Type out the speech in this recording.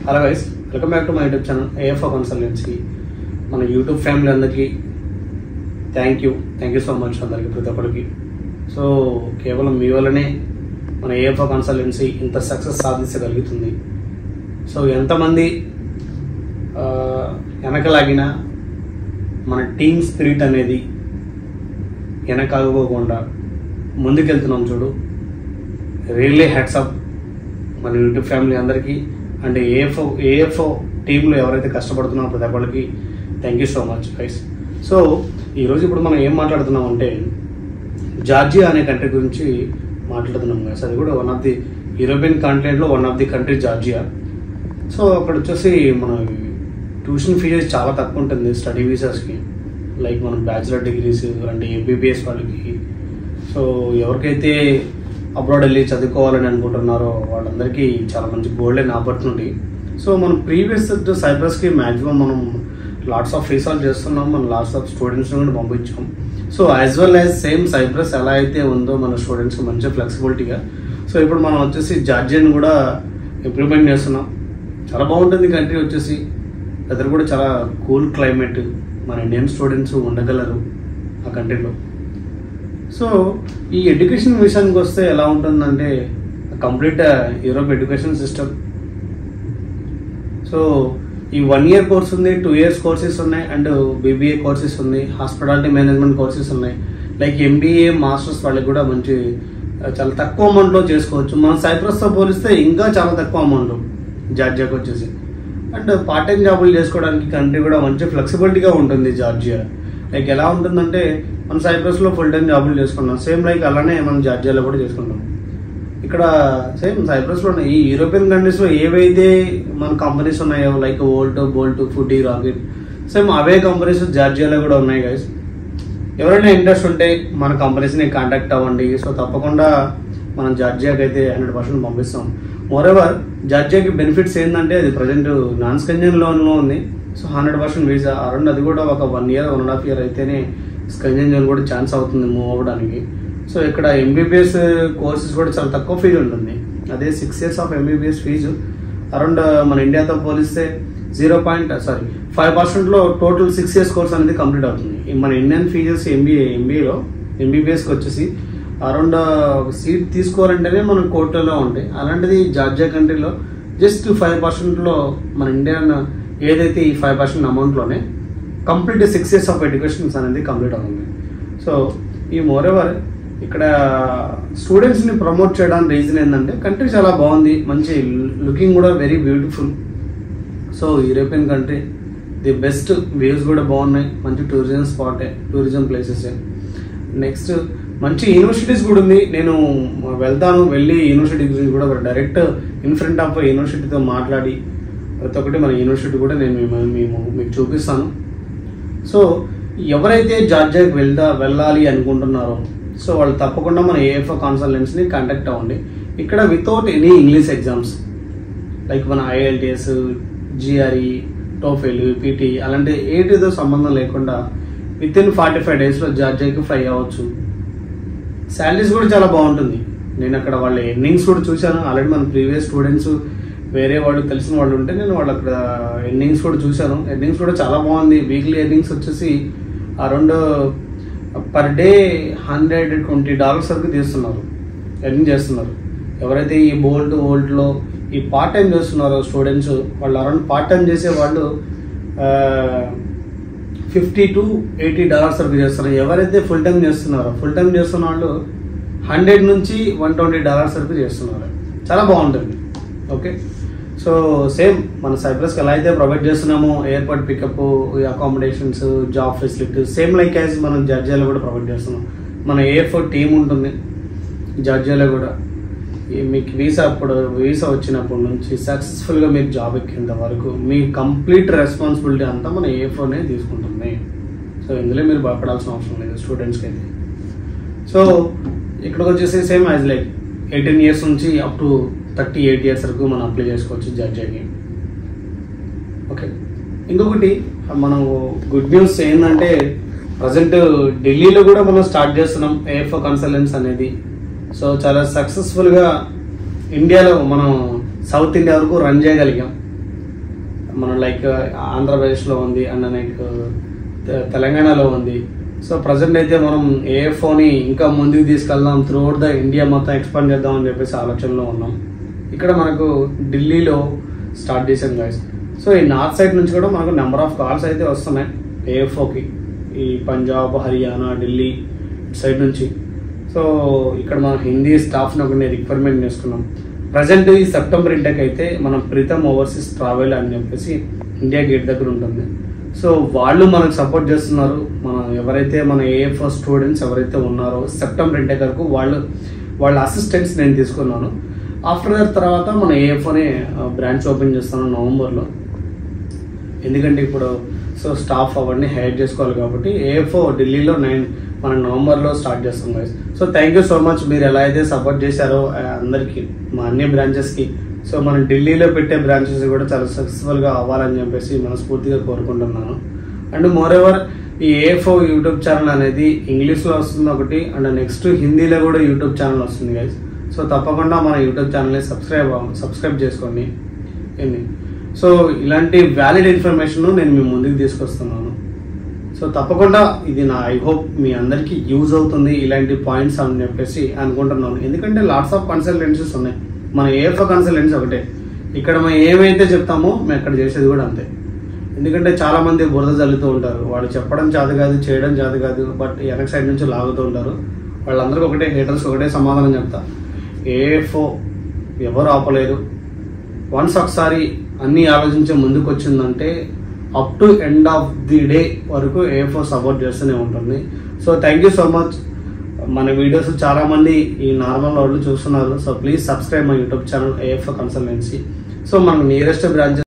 Hello guys, welcome back to my YouTube channel AFO consultancy. మన YouTube family అందరికీ thank you so much అందరికీ, ప్రతి ఒక్కరికి. So కేవలం మీ వల్లనే మన ఏఎఫ్ఓ కన్సల్టెన్సీ ఇంత సక్సెస్ సాధించగలుగుతుంది. సో ఎంతమంది వెనకలాగిన మన టీమ్ స్పిరిట్ అనేది వెనకాగకుండా ముందుకెళ్తున్నాం చూడు. రియల్లీ హ్యాట్స్ ఆఫ్ మన యూట్యూబ్ ఫ్యామిలీ అందరికీ అండ్ ఏఎఫ్ఓ టీంలో ఎవరైతే కష్టపడుతున్నారో ప్రతి ఒక్కరికి thank you so much guys. So ఈరోజు ఇప్పుడు మనం ఏం మాట్లాడుతున్నాం అంటే జార్జియా అనే కంట్రీ గురించి మాట్లాడుతున్నాం గైస్. అది కూడా వన్ ఆఫ్ ది యూరోపియన్ కాంటినెంట్లో one of the country Georgia. So అక్కడ వచ్చేసి మన ట్యూషన్ ఫీజెస్ చాలా తక్కువ ఉంటుంది స్టడీ వీసాస్కి, లైక్ మనం బ్యాచిలర్ డిగ్రీస్ అండ్ ఎంబీబీఎస్ వాళ్ళకి. సో ఎవరికైతే అబ్రాడ్ వెళ్ళి చదువుకోవాలని అనుకుంటున్నారో వాళ్ళందరికీ చాలా మంచి గోల్డెన్ ఆపర్చునిటీ. సో మనం ప్రీవియస్ సైప్రస్కి మ్యాక్సిమం మనం లాట్స్ ఆఫ్ వీసాలు చేస్తున్నాం, మనం లాట్స్ ఆఫ్ స్టూడెంట్స్ని కూడా పంపించాం. So as well as same Cyprus ఎలా అయితే ఉందో మన స్టూడెంట్స్కి మంచి ఫ్లెక్సిబిలిటీగా, సో ఇప్పుడు మనం వచ్చేసి జార్జియాని కూడా ఇంప్లిమెంట్ చేస్తున్నాం. చాలా బాగుంటుంది కంట్రీ వచ్చేసి, వెదర్ కూడా చాలా కూల్ క్లైమేట్, మన ఇండియన్ స్టూడెంట్స్ ఉండగలరు ఆ కంట్రీలో. సో ఈ ఎడ్యుకేషన్ విషయానికి వస్తే ఎలా ఉంటుందంటే complete Europe education system. So ఈ 1 year కోర్స్ ఉంది, 2 years కోర్సెస్ ఉన్నాయి, అండ్ బీబీఏ కోర్సెస్ ఉంది, హాస్పిటాలిటీ మేనేజ్మెంట్ కోర్సెస్ ఉన్నాయి. లైక్ ఎంబీఏ మాస్టర్స్ వాళ్ళకి కూడా మంచి చాలా తక్కువ అమౌంట్లో చేసుకోవచ్చు. మన సైప్రస్తో పోలిస్తే ఇంకా చాలా తక్కువ అమౌంట్ జార్జియాకి వచ్చేసి. అండ్ పార్ట్ టైం జాబులు చేసుకోవడానికి కంట్రీ కూడా మంచి ఫ్లెక్సిబిలిటీగా ఉంటుంది జార్జియా. లైక్ ఎలా ఉంటుందంటే మన సైప్రస్లో ఫుల్ టైం జాబులు చేసుకున్నాం, సేమ్ లైక్ అలానే మనం జార్జియాలో కూడా చేసుకుంటాం. ఇక్కడ సేమ్ సైప్రస్లో ఈ యూరోపియన్ కంట్రీస్లో ఏవైతే మన కంపెనీస్ ఉన్నాయో like Bolt, Foodie, Rocket, same అవే కంపెనీస్ జార్జియాలో కూడా ఉన్నాయి గైస్. ఎవరైనా ఇంట్రెస్ట్ ఉంటే మన కంపెనీస్ని కాంటాక్ట్ అవ్వండి. సో తప్పకుండా మనం జార్జియాకి అయితే 100% పంపిస్తాం. మోరెవర్ జార్జియాకి బెనిఫిట్స్ ఏంటంటే అది ప్రజెంట్ నాన్ స్కెంజన్ లోన్లో ఉంది. సో 100% వీసా అరౌండ్ అది కూడా ఒక 1 year 1.5 year అయితేనే స్కెంజన్ జోన్ కూడా ఛాన్స్ అవుతుంది మూవ్ అవ్వడానికి. సో ఇక్కడ ఎంబీబీఎస్ కోర్సెస్ కూడా చాలా తక్కువ ఫీజు ఉంటుంది. అదే 6 years of MBBS fees around మన ఇండియాతో పోలిస్తే 5%లో టోటల్ 6 years కోర్స్ అనేది కంప్లీట్ అవుతుంది. మన ఇండియన్ ఫీజెస్ ఎంబీఏలో ఎంబీబీఎస్కి వచ్చేసి అరౌండ్ సీట్ తీసుకోవాలంటేనే మనం కోర్టులో ఉంటాయి. అలాంటిది జార్జియా కంట్రీలో జస్ట్ 5%లో మన ఇండియన్ ఏదైతే ఈ 5% అమౌంట్లోనే కంప్లీట్ 6 years ఆఫ్ ఎడ్యుకేషన్స్ అనేది కంప్లీట్ అవుతుంది. సో ఈ మోరెవర్ ఇక్కడ స్టూడెంట్స్ని ప్రమోట్ చేయడానికి రీజన్ ఏంటంటే కంట్రీ చాలా బాగుంది, మంచి లుకింగ్ కూడా very beautiful. So European country the best, views కూడా బాగున్నాయి, మంచి టూరిజం ప్లేసెస్. నెక్స్ట్ మంచి యూనివర్సిటీస్ కూడా ఉంది. నేను వెళ్ళి యూనివర్సిటీ గురించి కూడా డైరెక్ట్ ఇన్ ఫ్రంట్ ఆఫ్ యూనివర్సిటీతో మాట్లాడి ప్రతి ఒక్కటి మన యూనివర్సిటీ కూడా నేను మీకు చూపిస్తాను. సో ఎవరైతే జార్జియాకి వెళ్ళాలి అనుకుంటున్నారో సో వాళ్ళు తప్పకుండా మన ఏఎఫ్ఓ కన్సల్టెన్సీని కాంటాక్ట్ అవ్వండి. ఇక్కడ without any English exams like మన ఐఎల్టీఎస్, జిఆర్ఈ, టోఫెల్, పీటీ అలాంటి ఏటితో సంబంధం లేకుండా వితిన్ 45 daysలో జార్జియాకి ఫ్లై అవ్వచ్చు. శాలరీస్ కూడా చాలా బాగుంటుంది. నేను అక్కడ వాళ్ళ ఎర్నింగ్స్ కూడా చూశాను. ఆల్రెడీ మన ప్రీవియస్ స్టూడెంట్స్ వేరే వాళ్ళు తెలిసిన వాళ్ళు ఉంటే నేను వాళ్ళు అక్కడ ఎర్నింగ్స్ కూడా చూశాను. ఎర్నింగ్స్ కూడా చాలా బాగుంది. వీక్లీ ఎర్నింగ్స్ వచ్చేసి అరౌండ్ పర్ డే $120 వరకు ఎర్నింగ్ చేస్తున్నారు. ఎవరైతే ఈ వోల్ట్లో ఈ పార్ట్ టైం చేస్తున్నారో స్టూడెంట్స్ వాళ్ళు అరౌండ్ పార్ట్ టైం చేసే వాళ్ళు $50 to $80 వరకు చేస్తున్నారు. ఎవరైతే ఫుల్ టైం చేస్తున్న వాళ్ళు $100 నుంచి $120 వరకు చేస్తున్నారు. చాలా బాగుంటుంది. ఓకే, సో సేమ్ మన సైప్రస్కి ఎలా అయితే ప్రొవైడ్ చేస్తున్నామో airport pickup, accommodations, job facilities same like as మనం జార్జియాలో కూడా ప్రొవైడ్ చేస్తున్నాం. మన ఏఎఫ్ఓ టీమ్ ఉంటుంది జార్జియాలో కూడా. మీకు వీసా వచ్చినప్పటి నుంచి సక్సెస్ఫుల్గా మీరు జాబ్ ఎక్కేంత వరకు మీ కంప్లీట్ రెస్పాన్సిబిలిటీ అంతా మన ఏఎఫ్ఓనే తీసుకుంటుంది. సో ఇందులో మీరు భయపడాల్సిన అవసరం లేదు స్టూడెంట్స్కి అయితే. సో ఇక్కడికి వచ్చేసి సేమ్ యాజ్ లైక్ 18 years నుంచి అప్ టు 38 years వరకు మనం అప్లై చేసుకోవచ్చు జార్జియాకి. ఓకే, ఇంకొకటి మనం గుడ్ న్యూస్ ఏంటంటే ప్రజెంట్ ఢిల్లీలో కూడా మనం స్టార్ట్ చేస్తున్నాం ఏఎఫ్ఓ కన్సల్టెన్సీ అనేది. సో చాలా సక్సెస్ఫుల్గా ఇండియాలో మనం సౌత్ ఇండియా వరకు రన్ చేయగలిగాం. మనం లైక్ ఆంధ్రప్రదేశ్లో ఉంది అండ్ లైక్ తెలంగాణలో ఉంది. సో ప్రజెంట్ అయితే మనం ఏఎఫ్ఓని ఇంకా ముందుకు తీసుకెళ్దాం, త్రూఅవుట్ ద ఇండియా మొత్తం ఎక్స్పాండ్ చేద్దాం అని చెప్పేసి ఆలోచనలో ఉన్నాం. ఇక్కడ మనకు ఢిల్లీలో స్టార్ట్ చేసాం గైస్. సో ఈ నార్త్ సైడ్ నుంచి కూడా మనకు నెంబర్ ఆఫ్ కాల్స్ అయితే వస్తున్నాయి ఏఎఫ్ఓకి, ఈ పంజాబ్, హర్యానా, ఢిల్లీ సైడ్ నుంచి. సో ఇక్కడ మనం హిందీ స్టాఫ్ని ఒకటి రిక్వైర్మెంట్ చేసుకున్నాం. ప్రజెంట్ ఈ సెప్టెంబర్ ఇంటెక్ అయితే మనం ప్రీతం ఓవర్సీస్ ట్రావెల్ అని చెప్పేసి ఇండియా గేట్ దగ్గర ఉంటుంది. సో వాళ్ళు మనకు సపోర్ట్ చేస్తున్నారు. ఎవరైతే మన ఏఎఫ్ఓ స్టూడెంట్స్ ఎవరైతే ఉన్నారో సెప్టెంబర్ ఇంటెక్ వరకు వాళ్ళ అసిస్టెంట్స్ నేను తీసుకున్నాను. ఆఫ్టర్ దట్ తర్వాత మన ఏఎఫ్ఓనే బ్రాంచ్ ఓపెన్ చేస్తాను నవంబర్లో. ఎందుకంటే ఇప్పుడు సో స్టాఫ్ అవన్నీ హైర్ చేసుకోవాలి కాబట్టి ఏఎఫ్ఓ ఢిల్లీలో మనం నవంబర్లో స్టార్ట్ చేస్తాం guys. So thank you so much, మీరు ఎలా అయితే సపోర్ట్ చేశారో అందరికీ, మా అన్ని బ్రాంచెస్కి. సో మనం ఢిల్లీలో పెట్టే బ్రాంచెస్ కూడా చాలా సక్సెస్ఫుల్గా అవ్వాలని చెప్పేసి మనస్ఫూర్తిగా కోరుకుంటున్నాను. అండ్ మోర్ ఎవర్ ఈ ఏఎఫ్ఓ యూట్యూబ్ ఛానల్ అనేది ఇంగ్లీష్లో వస్తుంది ఒకటి, అండ్ నెక్స్ట్ హిందీలో కూడా యూట్యూబ్ ఛానల్ వస్తుంది గైస్. సో తప్పకుండా మన యూట్యూబ్ ఛానల్ని సబ్స్క్రైబ్ చేసుకోండి. సో ఇలాంటి వ్యాలిడ్ ఇన్ఫర్మేషన్ నేను మీ ముందుకు తీసుకొస్తున్నాను. సో తప్పకుండా ఇది ఐ హోప్ మీ అందరికీ యూజ్ అవుతుంది ఇలాంటి పాయింట్స్ అని చెప్పేసి అనుకుంటున్నాను. ఎందుకంటే లాట్స్ ఆఫ్ కన్సల్టెన్సీస్ ఉన్నాయి, మన ఏఎఫ్ఓ కన్సల్టెన్సీ ఒకటే. ఇక్కడ మనం ఏమైతే చెప్తామో మేము అక్కడ చేసేది కూడా అంతే. ఎందుకంటే చాలా మంది బురద జల్లుతూ ఉంటారు, వాళ్ళు చెప్పడం చేత కాదు, చేయడం చేత కాదు, బట్ వెనక సైడ్ నుంచి లాగుతూ ఉంటారు. వాళ్ళందరికీ ఒకటే హేటర్స్ ఒకటే సమాధానం చెప్తా, ఏఎఫ్ఓ ఎవరు ఆపలేరు. వన్స్ ఒకసారి అన్ని ఆలోచించే ముందుకు వచ్చిందంటే up to end of the day వరకు ఏఎఫ్ఓ సపోర్ట్ చేస్తూనే ఉంటుంది. So thank you so much. మన వీడియోస్ చాలా మంది ఈ నార్మల్ వాళ్ళు చూస్తున్నారు. So please subscribe my YouTube channel AFO consultancy. So మన నియరెస్ట్ బ్రాంచ్